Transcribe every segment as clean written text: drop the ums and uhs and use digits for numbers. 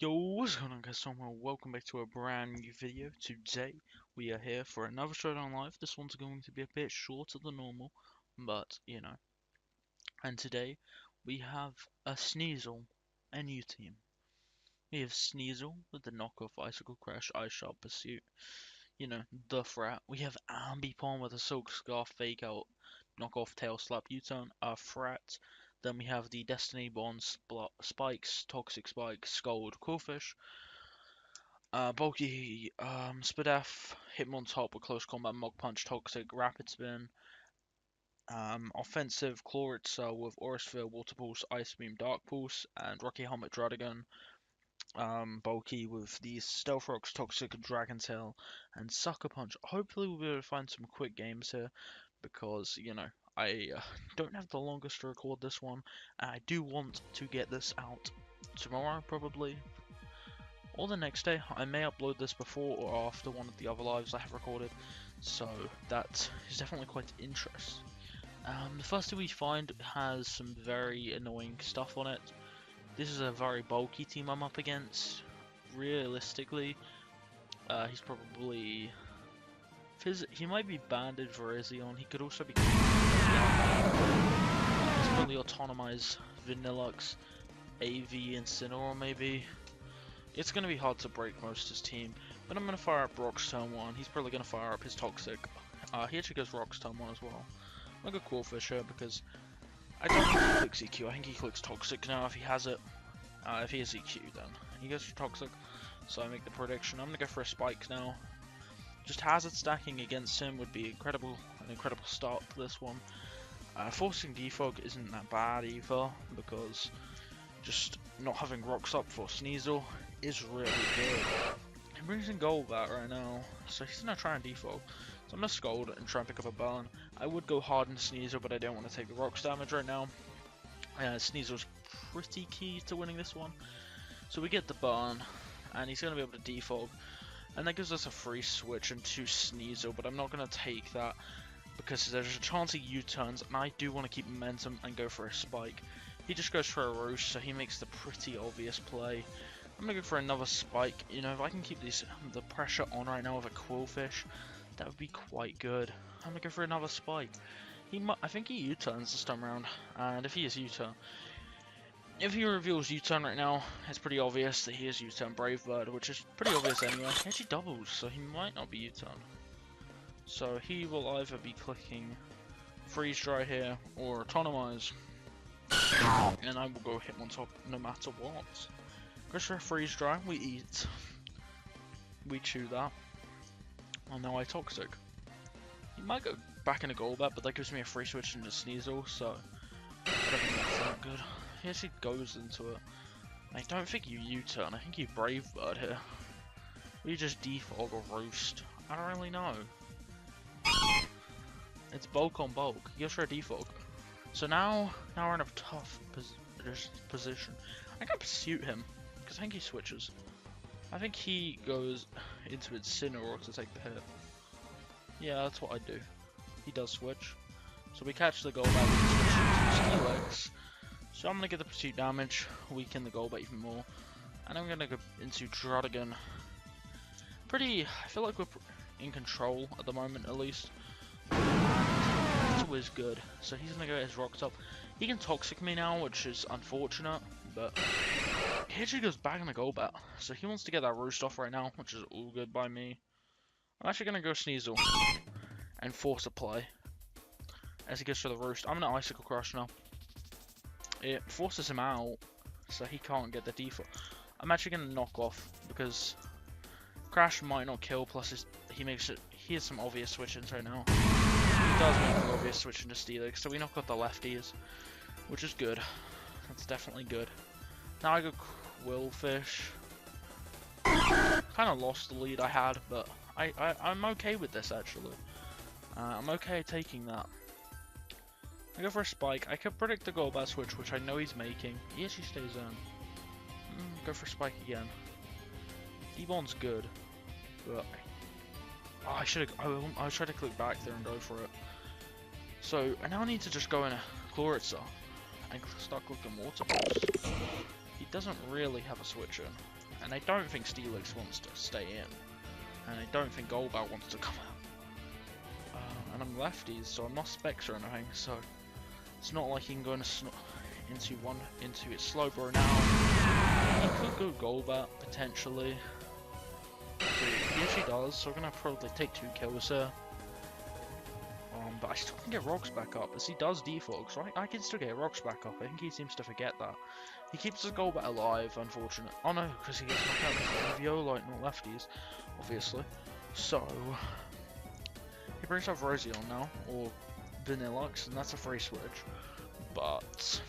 Yo, what's going on guys, Tommorow? Welcome back to a brand new video. Today, we are here for another Showdown live. This one's going to be a bit shorter than normal, but, you know. And today, we have a Sneasel, a new team. We have Sneasel with the knockoff Icicle Crash Ice Sharp Pursuit. You know, the threat. We have Ambipom with a Silk Scarf Fake Out knockoff Tail Slap U-Turn, a threat. Then we have the Destiny Bond Spikes, Toxic Spikes, Scold, Coolfish. Bulky, Spadef, Hitmontop with Close Combat, Mog Punch, Toxic, Rapid Spin. Offensive, Chloritza with Aura Sphere, Water Pulse, Ice Beam, Dark Pulse, and Rocky Helmet Dradagon. Bulky with these Stealth Rocks, Toxic, Dragon Tail, and Sucker Punch. Hopefully we'll be able to find some quick games here, because, you know, I don't have the longest to record this one, and I do want to get this out tomorrow, probably. Or the next day. I may upload this before or after one of the other lives I have recorded, so that is definitely quite interesting. The first thing we find has some very annoying stuff on it. This is a very bulky team I'm up against. Realistically, he's probably... he might be banded Virizion, he could also be... He's probably Autonomize Vanillux, AV Incineroar maybe. It's going to be hard to break most of his team, but I'm going to fire up Rock's turn 1. He's probably going to fire up his Toxic. He actually goes Rock's turn 1 as well. I'm going to go Coolfish here because I don't think he clicks EQ. I think he clicks Toxic now if he has it. If he has EQ then. He goes for Toxic, so I make the prediction. I'm going to go for a Spike now. Just hazard stacking against him would be an incredible start to this one. Forcing Defog isn't that bad either, because just not having Rocks up for Sneasel is really good. I'm using Golbat right now, so he's gonna try and defog. So I'm gonna Scold and try and pick up a burn. I would go hard in Sneasel, but I don't want to take the Rocks damage right now. Sneasel's pretty key to winning this one. So we get the burn, and he's gonna be able to defog. And that gives us a free switch into Sneasel, but I'm not gonna take that because there's a chance he U-turns, and I do want to keep momentum and go for a Spike. He just goes for a Roost, so he makes the pretty obvious play. I'm gonna go for another Spike. You know, if I can keep the pressure on right now with a Quillfish, that would be quite good. I'm gonna go for another Spike. I think he U-turns this time around, and if he is U-turn, if he reveals U-turn right now, it's pretty obvious that he is U-turn Brave Bird, which is pretty obvious anyway. He actually doubles, so he might not be U-turn. So he will either be clicking Freeze Dry here or Autonomize. And I will go Hitmontop no matter what. Goes for a Freeze Dry, we eat. We chew that. And now I Toxic. He might go back into Golbat, but that gives me a free switch into Sneasel, so I don't think that's that good. He actually goes into it. I don't think you U-turn, I think you Brave Bird here. Or you just defog or Roost. I don't really know. It's bulk on bulk. He goes for a defog. So now we're in a tough position. I can Pursuit him, because I think he switches. I think he goes into Incineroar to take the hit. Yeah, that's what I do. He does switch. So we catch the Golbat with Steelix. So I'm going to get the Pursuit damage, weaken the Golbat even more. And I'm going to go into Dradagon. I feel like we're in control at the moment at least. Is good, so he's gonna go his Rocks up. He can Toxic me now, which is unfortunate, but he actually goes back in the Golbat, so he wants to get that Roost off right now, which is all good by me. I'm actually gonna go Sneasel and force a play as he goes for the Roost. I'm gonna Icicle Crush now. It forces him out, so he can't get the default. I'm actually gonna knock off because Crash might not kill. Plus, he has some obvious switch-ins right now. He does make an obvious switch into Steelix, so we knock out the lefties, which is good. That's definitely good. Now I go Quillfish. Kind of lost the lead I had, but I'm okay with this actually. I'm okay taking that. I go for a Spike. I could predict the Golbat switch, which I know he's making. He actually stays in. Go for Spike again. D-Bond's good, but oh, I tried to click back there and go for it. So I now need to just go in a Chloritza and start clicking Water Pulse. He doesn't really have a switch in, And I don't think Steelix wants to stay in. And I don't think Golbat wants to come out. And I'm lefties, so I'm not Specs or anything, so it's not like he can go into its Slowbro now. He could go Golbat, potentially. He actually does, so we're gonna probably take 2 kills here. But I still can get rocks back up, as he does defog, so I can still get rocks back up. I think he seems to forget that. He keeps his Golbat alive, unfortunately. Oh no, because he gets knocked out with Violite, not lefties, obviously. So, he brings up Rosion now, or Vanillux, and that's a free switch. But,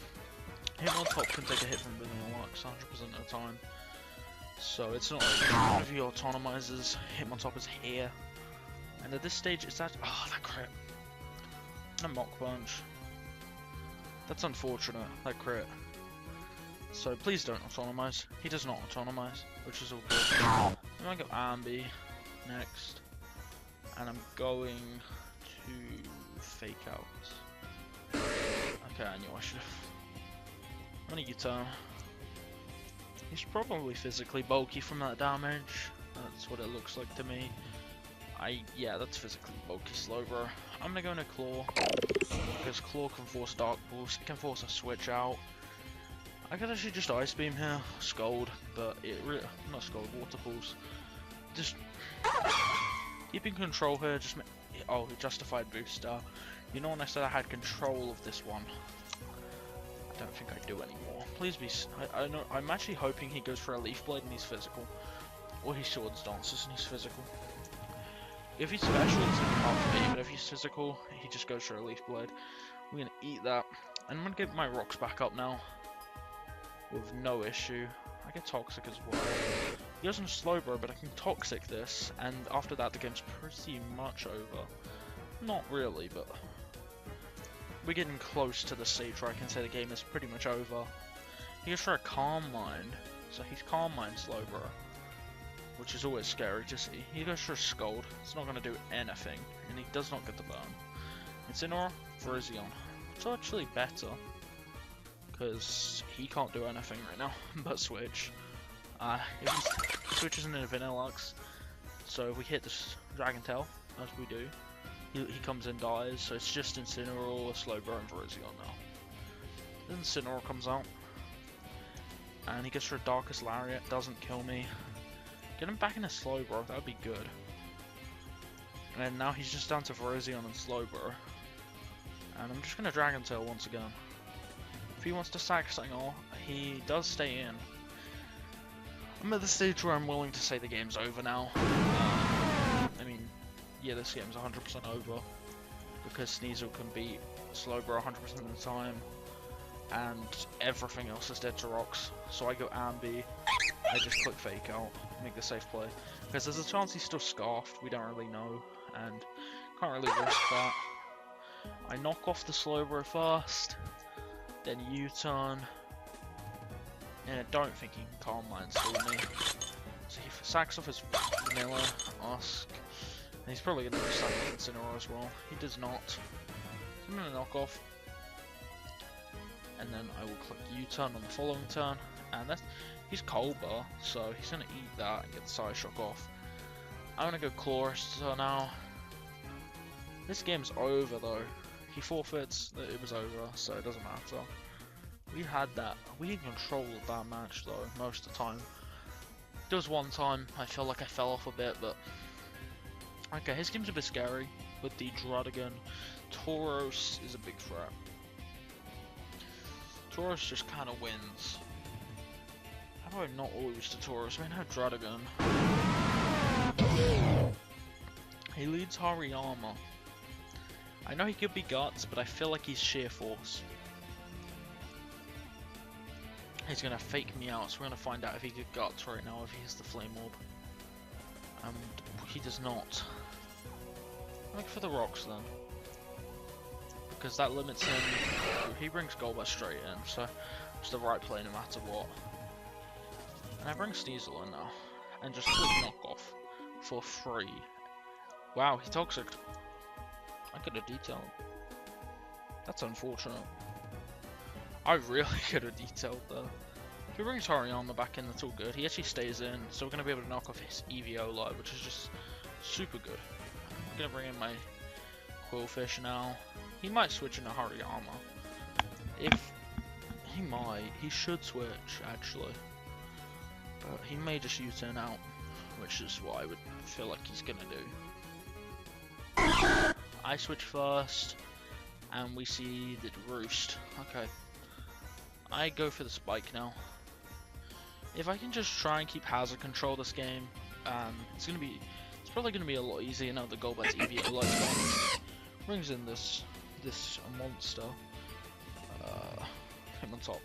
him on top can take a hit from Vanillux 100% of the time. So it's not like one of your autonomizers, him on top is here. And at this stage, it's that. Oh, that crit. And a Mock Punch. That's unfortunate, that crit. So please don't autonomize. He does not autonomize, which is all good. I'm gonna go Ambi next. And I'm going to Fake Out. Okay, I knew I should have. I'm gonna U-turn. He's probably physically bulky from that damage. That's what it looks like to me. Yeah, that's physically bulky Slowbro. I'm gonna go into Claw, because Claw can force Dark Pulse, it can force a switch out. I could actually just Ice Beam here, Scold, but not Scold, Water Pulse. Just keeping control here, oh, Justified Booster. You know when I said I had control of this one? I don't think I do anymore. Please be. I know. I'm actually hoping he goes for a Leaf Blade and he's physical, or he Swords Dances and he's physical. If he's special, it's gonna be hard for me. But if he's physical, he just goes for a Leaf Blade. We're gonna eat that, and I'm gonna get my rocks back up now with no issue. I get Toxic as well. He doesn't Slowbro, but I can Toxic this, and after that, the game's pretty much over. Not really, but we're getting close to the stage where I can say the game is pretty much over. He goes for a Calm Mind, so he's Calm Mind Slowbro, which is always scary to see. He goes for a Scold, it's not going to do anything, and he does not get the burn. Incineroar, Virizion. It's actually better, because he can't do anything right now, but switch. If he switches into Vanillux, so if we hit this Dragon Tail, as we do, he comes in, dies, so it's just Incineroar, Slowbro, and Virizion now. Then Incineroar comes out, and he goes for a Darkest Lariat, doesn't kill me. Get him back in a Slowbro, that would be good. And now he's just down to Virizion and Slowbro. And I'm just going to Dragon Tail once again. If he wants to sack Sangor, he does stay in. I'm at the stage where I'm willing to say the game's over now. I mean, yeah, this game's 100% over. Because Sneasel can beat Slowbro 100% of the time. And everything else is dead to rocks. So I go Ambi. I just click Fake Out, make the safe play. Because there's a chance he's still Scarfed, we don't really know, and can't really risk that. I knock off the Slowbro first, then U-turn, and I don't think he can Calm Mind Steal me. So he sacks off his Vanilla, Ask, and he's probably going to sack Incineroar as well. He does not. So I'm going to knock off, and then I will click U-turn on the following turn, and that's. He's Cold Bar, so he's gonna eat that and get the Side Shock off. I'm gonna go Chloris now. This game's over though. He forfeits, it was over, so it doesn't matter. We had that. We in control of that match though, most of the time. There was one time I feel like I fell off a bit, but okay, his game's a bit scary with the Druddigon. Tauros is a big threat. Tauros just kind of wins. How do I not lose to Tauros? I mean, I have Druddigon. He leads Hariyama. I know he could be Guts, but I feel like he's Sheer Force. He's gonna fake me out, so we're gonna find out if he could Guts right now, if he has the Flame Orb. And he does not. Look for the rocks then. Because that limits him. He brings Golbat straight in, so it's the right play no matter what. And I bring Sneasel in now, and just click knockoff for free. Wow, he Toxic. I could have detailed. That's unfortunate. I really could have detailed though. If he brings Hariyama back in, that's all good. He actually stays in, so we're going to be able to knock off his EVO, which is just super good. I'm going to bring in my Quillfish now. He might switch into Hariyama. He should switch, actually. But he may just U-turn out, which is what I would feel like he's going to do. I switch first, and we see the Roost. Okay. I go for the Spike now. If I can just try and keep hazard control this game, it's probably gonna be a lot easier now that Golbat's EVO light's gone. Brings in this monster. Him on top.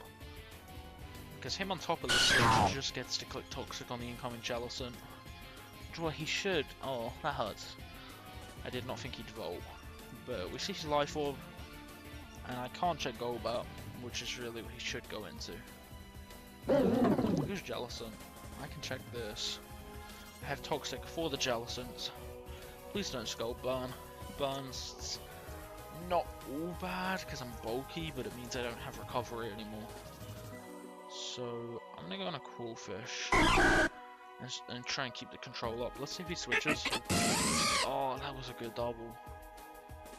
Because him on top of this stage just gets to click Toxic on the incoming Jellicent. Well, he should. Oh, that hurts. I did not think he'd Volt. But we see his Life Orb, and I can't check Golbat, which is really what he should go into. Who's Jellicent? I can check this. I have Toxic for the Jellicents. Please don't Scald Burn. Burn's not all bad because I'm bulky, but it means I don't have recovery anymore. So I'm gonna go on a Quillfish and try and keep the control up. Let's see if he switches. Oh, that was a good double.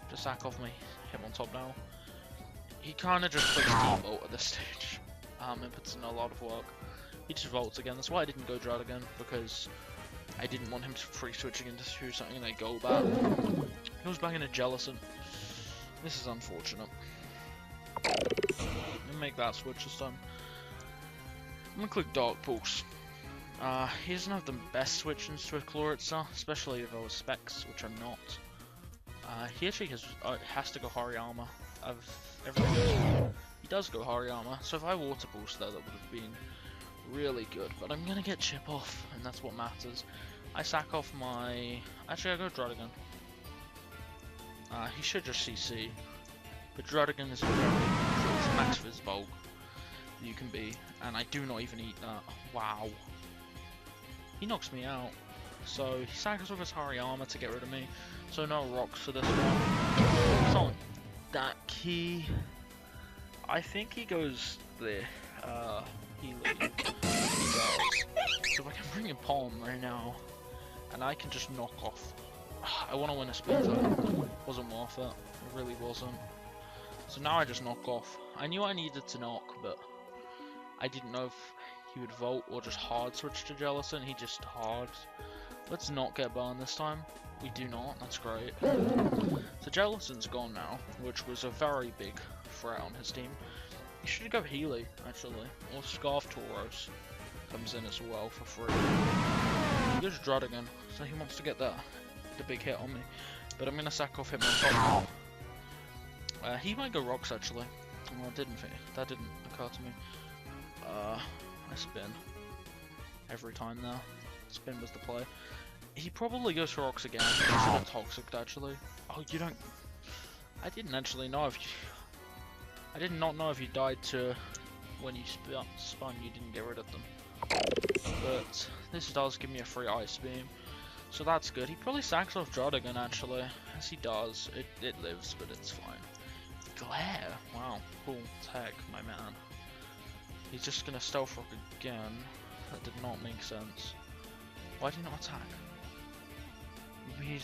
Just sack off me. Him on top now. He kind of just clicks Volt at this stage. And puts in a lot of work. He just Volts again. That's why I didn't go Druddigan, because I didn't want him to free switching into something and they go back. He goes back into Jellicent. This is unfortunate. Let me make that switch this time. I'm gonna click Dark Pulse. He doesn't have the best switch into a Chloritza, especially if I was Specs, which I'm not. He actually has to go Hariyama. He does go Hariyama, so if I Water Boost there, that would have been really good. But I'm gonna get Chip off, and that's what matters. I sack off my... Actually, I go Druddigan. He should just CC. But Druddigan is max Fizz Bulk you can be, and I do not even eat that. Wow. He knocks me out. So he sacks off his Hariyama to get rid of me. So no rocks for this one. It's on that key. I think he goes the Healy. He does. So if I can bring in Palm right now, and I can just knock off. I want to win a spin zone. Wasn't worth it. It really wasn't. So now I just knock off. I knew I needed to knock, but I didn't know if he would Volt or just hard switch to Jellicent. He just hard. Let's not get burned this time. We do not. That's great. So Jellicent's gone now, which was a very big threat on his team. He should go Healy, actually. Or Scarf Tauros comes in as well for free. He goes Druddigan, so he wants to get the big hit on me. But I'm going to sack off him on top now. He might go Rocks, actually. Well, that didn't occur to me. I spin. Every time now. Spin was the play. He probably goes for Rocks again. He should have Toxic, actually. Oh, you don't... I didn't actually know if you... I did not know if you died to... When you spun, you didn't get rid of them. But this does give me a free Ice Beam. So that's good. He probably sacks off Druddigan, actually. Yes, he does. It lives, but it's fine. Glare! Wow. Cool tech, my man. He's just gonna Stealth Rock again. That did not make sense. Why did he not attack? Maybe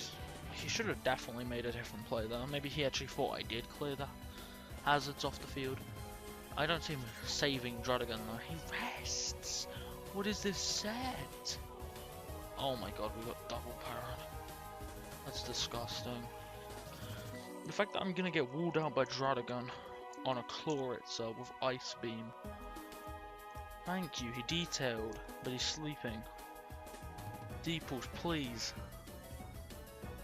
he should have definitely made a different play there. Maybe he actually thought I did clear the hazards off the field. I don't see him saving Druddigan though. He rests! What is this set? Oh my god, we got double parried. That's disgusting. The fact that I'm gonna get walled out by Druddigan on a Chloritza with Ice Beam. Thank you, he detailed, but he's sleeping. Deeples, please.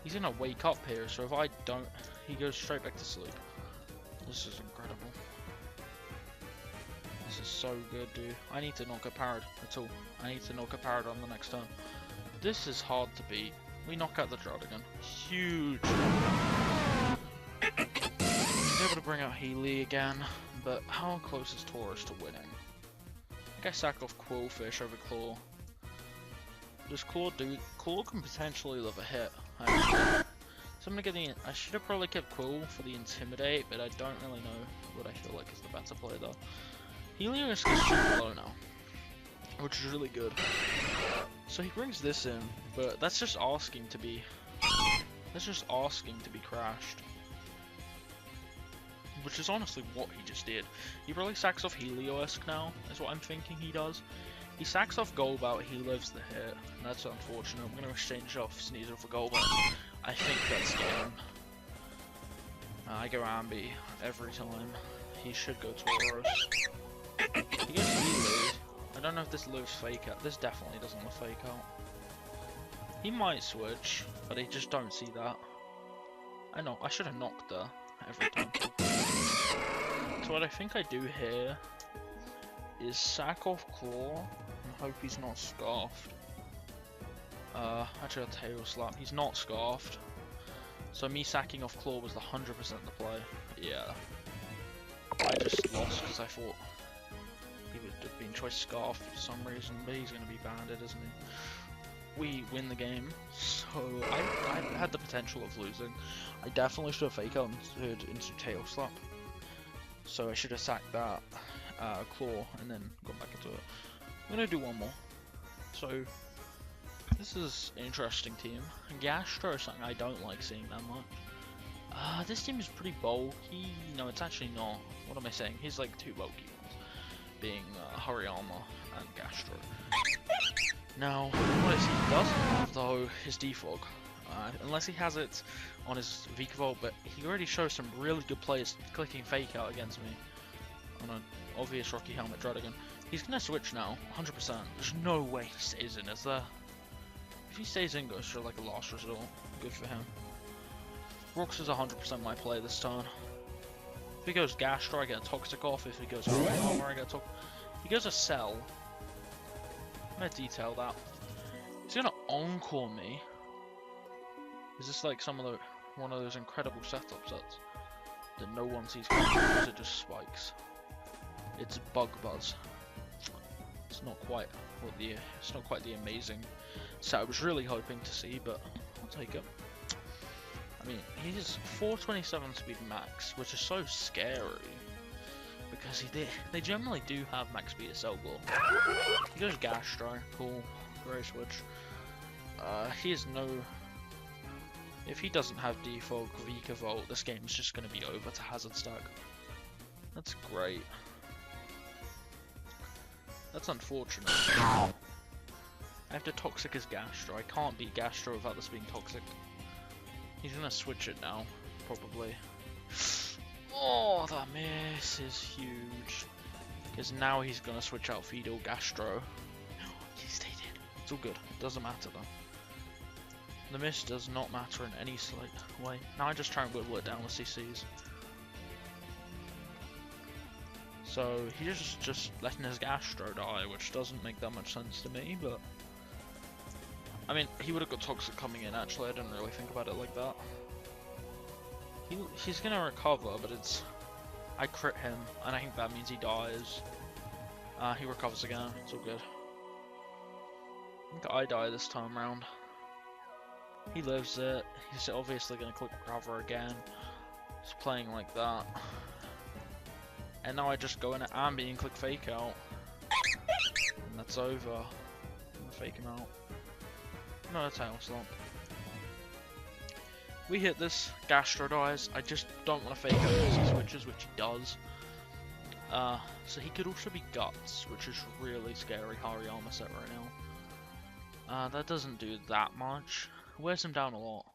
He's gonna wake up here, so if I don't, he goes straight back to sleep. This is incredible. This is so good, dude. I need to not get parried at all. I need to not get parried on the next turn. This is hard to beat. We knock out the Druddigan. Huge knockout. He's able to bring out Healy again, but how close is Tauros to winning? I guess sack off Quillfish over Claw. Does Claw do? Claw can potentially live a hit, actually. So I'm gonna get the... I should have probably kept Quill for the Intimidate, but I don't really know what I feel like is the better play though. Helios is super low now. which is really good. So he brings this in, but that's just asking to be crashed. Which is honestly what he just did. He probably sacks off Helio-esque now, is what I'm thinking he does. He sacks off Golbat, he lives the hit. That's unfortunate. I'm going to exchange off Sneasel for Golbat. I think that's game. I go Ambi every time. He should go Tauros. He goes Elu. I don't know if this lives fake out. This definitely doesn't live fake out. He might switch, but I just don't see that. I know, I should have knocked her every time. So what I think I do here is sack off Claw and hope he's not scarfed. Actually I'll tail slap. He's not scarfed. So me sacking off Claw was the 100% the play. Yeah. I just lost because I thought he would have been choice scarf for some reason, but he's going to be banded, isn't he? We win the game, so I had the potential of losing. I definitely should have fake out into tail slap. So I should have sacked that Claw and then gone back into it. I'm going to do one more. So this is an interesting team. Gastro is something I don't like seeing that much. This team is pretty bulky. No, it's actually not. What am I saying? He's like two bulky ones, being Hariyama and Gastro. Now, what is he doesn't have though is Defog. Unless he has it on his Vikavolt, but he already shows some really good players clicking fake out against me on an obvious Rocky Helmet Druddigon. He's gonna switch now, 100%. There's no way he stays in, is there? If he stays in, goes for like a last resort. Good for him. Rox is 100% my play this turn. If he goes Gastro, I get a Toxic off. If he goes Armor, I get a Toxic. If he goes a Cell, I'm gonna detail that. He's gonna Encore me. Is this like one of those incredible setup sets that no one sees coming because it just spikes? It's Bug Buzz. It's not quite the amazing set I was really hoping to see, but I'll take it. I mean, he's 427 speed max, which is so scary because they generally do have max speed as Selgor. He goes Gastro, cool, great switch. He has no. If he doesn't have Defog, Vikavolt, this game is just going to be over to Hazard Stack. That's great. That's unfortunate. I have to Toxic his Gastro. I can't beat Gastro without this being Toxic. He's going to switch it now, probably. Oh, that miss is huge. Because now he's going to switch out Fiddle Gastro. No, he stayed in. It's all good. It doesn't matter though. The miss does not matter in any slight way. Now I just try and whittle it down with CCs. So he's just letting his Gastro die, which doesn't make that much sense to me, but I mean, he would have got Toxic coming in actually. I didn't really think about it like that. He's gonna recover, but I crit him, and I think that means he dies. He recovers again. It's all good. I think I die this time round. He lives it. He's obviously going to click recover again. He's playing like that. And now I just go in at Ambi and click fake out. And that's over. I'm going to fake him out. No tail slump. We hit this. Gastro dies. I just don't want to fake out because he switches, which he does. So he could also be Guts, which is really scary Hariyama set right now. That doesn't do that much. Wears him down a lot.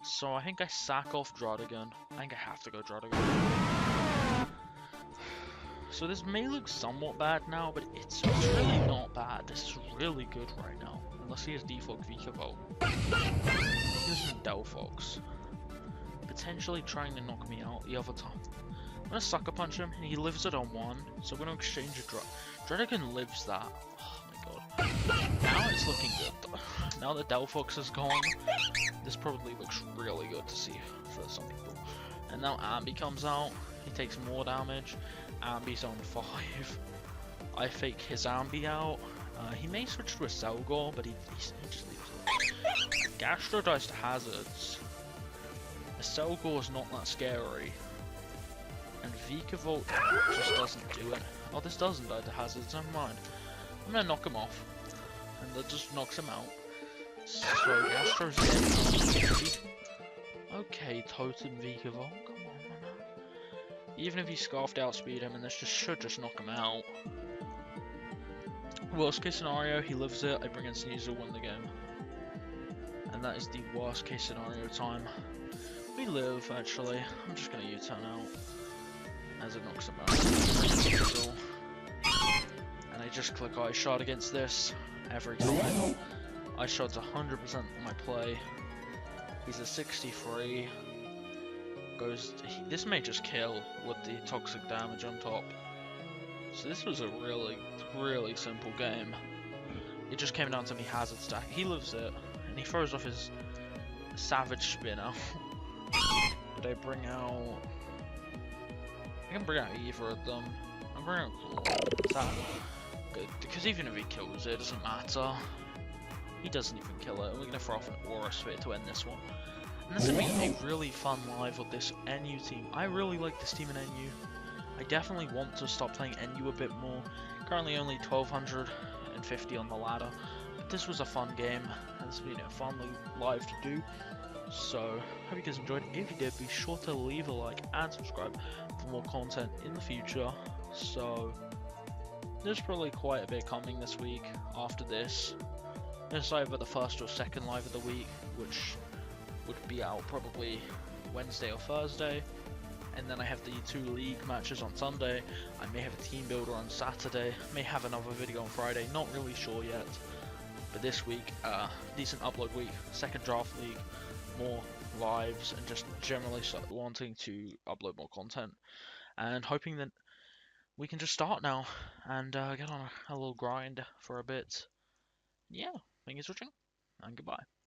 So I think I sack off Druddigon. I think I have to go Druddigon. So this may look somewhat bad now, but it's really not bad. This is really good right now. Unless he has Defog Vikavolt. He has Delphox. Potentially trying to knock me out the other time. I'm gonna Sucker Punch him, and he lives it on 1. So I'm gonna exchange a Druddigon lives that. Now it's looking good though. Now that Delphox is gone, this probably looks really good to see for some people. And now Ambi comes out, he takes more damage. Ambi's on 5. I fake his Ambi out. He may switch to a Selgor, but he just leaves it. Gastro dies to hazards. A Selgor is not that scary. And Vikavolt just doesn't do it. Oh, this doesn't die to hazards, never mind. I'm gonna knock him off, and that just knocks him out. So the Astros get okay, Totem Vigavon, come on, man. Even if he scarfed outspeed him, and this should just knock him out. Worst case scenario, he lives it, I bring in Sneasel, win the game. And that is the worst case scenario time. We live, actually. I'm just gonna U-turn out. As it knocks him out. Sneasel. And I just click Ice Shard against this every time. Ice Shard's 100% my play. He's a 63. This may just kill with the toxic damage on top. So this was a really simple game. It just came down to me hazard stack. He lives it, and he throws off his savage spinner. Did I bring out? I can bring out either of them. I'm bringing out Claw. Good, because even if he kills it, it doesn't matter. He doesn't even kill it. We're gonna throw off an Aura Sphere to end this one. And this is gonna be a really fun live with this NU team. I really like this team in NU. I definitely want to start playing NU a bit more. Currently only 1250 on the ladder. But this was a fun game. And this has been a fun live to do. So, hope you guys enjoyed. If you did, be sure to leave a like and subscribe for more content in the future. So, there's probably quite a bit coming this week after this. It's either the first or second live of the week, which would be out probably Wednesday or Thursday. And then I have the 2 league matches on Sunday. I may have a team builder on Saturday. May have another video on Friday. Not really sure yet. But this week, decent upload week. Second draft league. More lives. And just generally wanting to upload more content. And hoping that we can just start now. And get on a little grind for a bit. Yeah. Thank you for watching. And goodbye.